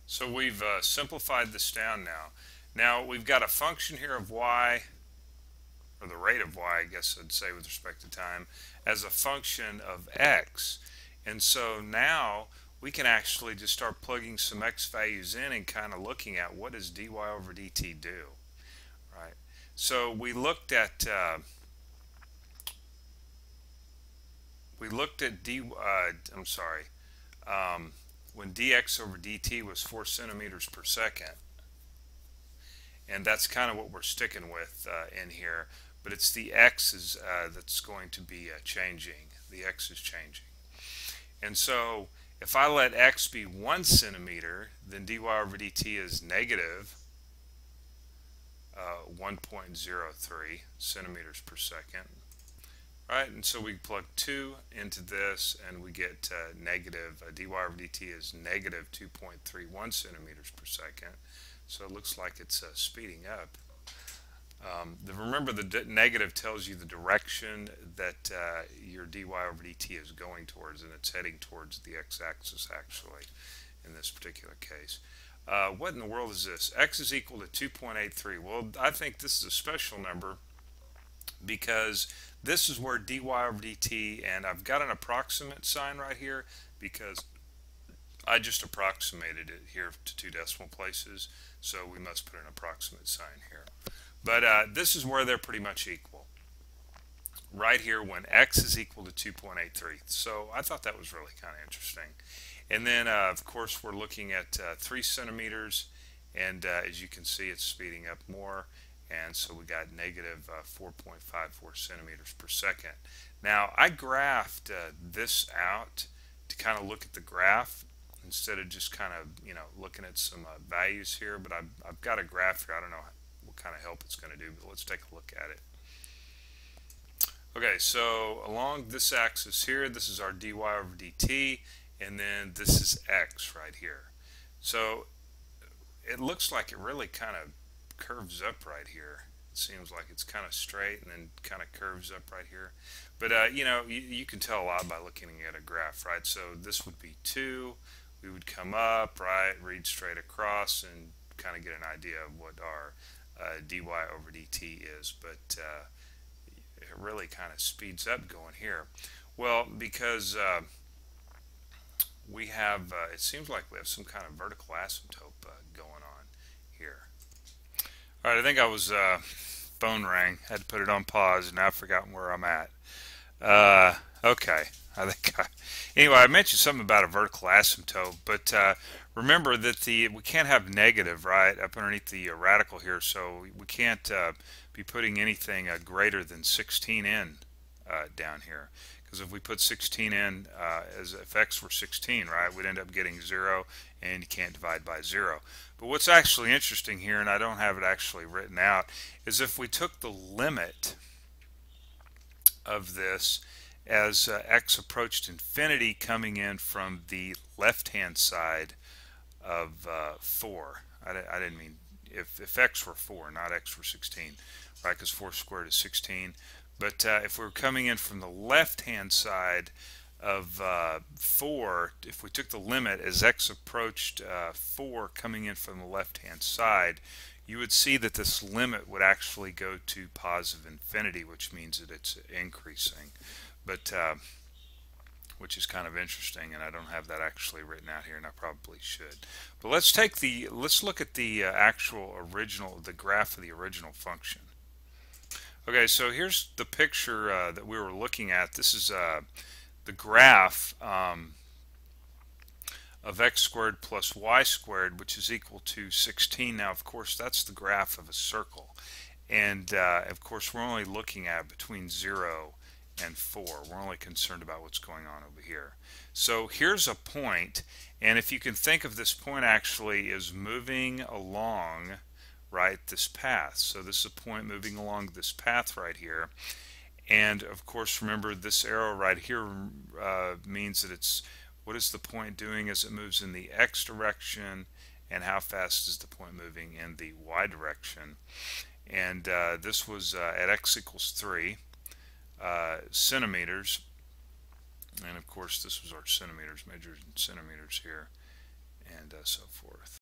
So we've simplified this down now. Now we've got a function here of y, or the rate of y, I guess I'd say with respect to time, as a function of x. And so now we can actually just start plugging some x values in and kind of looking at what does dy over dt do, right? So we looked at I'm sorry, when dx over dt was 4 centimeters per second, and that's kind of what we're sticking with in here. But it's the x that's going to be changing. The x is changing, and so if I let x be 1 centimeter, then dy over dt is negative 1.03 centimeters per second. Right, and so we plug 2 into this and we get negative, dy over dt is negative 2.31 centimeters per second. So it looks like it's speeding up. Remember, the negative tells you the direction that your dy over dt is going towards, and it's heading towards the x-axis actually in this particular case. What in the world is this? X is equal to 2.83. Well, I think this is a special number because this is where dy over dt, and I've got an approximate sign right here because I just approximated it here to 2 decimal places, so we must put an approximate sign here. But this is where they're pretty much equal, right here when x is equal to 2.83. So I thought that was really kind of interesting. And then of course we're looking at 3 centimeters, and as you can see it's speeding up more, and so we got negative 4.54 centimeters per second. Now I graphed this out to kind of look at the graph instead of just kind of looking at some values here, but I've got a graph here. I don't know what kind of help it's going to do, but let's take a look at it. Okay, so along this axis here, this is our dy over dt, and then this is x right here. So it looks like it really kind of curves up right here. It seems like it's kind of straight and then kind of curves up right here. But you can tell a lot by looking at a graph, right? So this would be 2. We would come up, right, read straight across, and kind of get an idea of what our dy over dt is. But it really kind of speeds up going here. Well, because we have, it seems like we have some kind of vertical asymptote going on here. All right, I think I was, phone rang, had to put it on pause, and now I've forgotten where I'm at. Okay, anyway, I mentioned something about a vertical asymptote, but remember that we can't have negative right up underneath the radical here, so we can't be putting anything greater than 16 in down here, because if we put 16 in as if x were 16, right, we'd end up getting 0, and you can't divide by 0. But what's actually interesting here, and I don't have it actually written out, is if we took the limit of this as x approached infinity coming in from the left-hand side of 4. I didn't mean if x were 4, not x were 16, right, because 4 squared is 16. But if we were coming in from the left-hand side of 4, if we took the limit as x approached 4 coming in from the left-hand side, you would see that this limit would actually go to positive infinity, which means that it's increasing. But which is kind of interesting, and I don't have that actually written out here, and I probably should. But let's look at the the graph of the original function. Okay, so here's the picture that we were looking at. This is the graph of x squared plus y squared, which is equal to 16. Now, of course, that's the graph of a circle, and of course, we're only looking at between 0 and 4. We're only concerned about what's going on over here. So here's a point, and if you can think of this point actually as moving along this path. So this is a point moving along this path right here, and of course remember this arrow right here means that it's what is the point doing as it moves in the x direction, and how fast is the point moving in the y direction. And this was at x equals 3 centimeters, and of course this was our centimeters, measured in centimeters here, and so forth.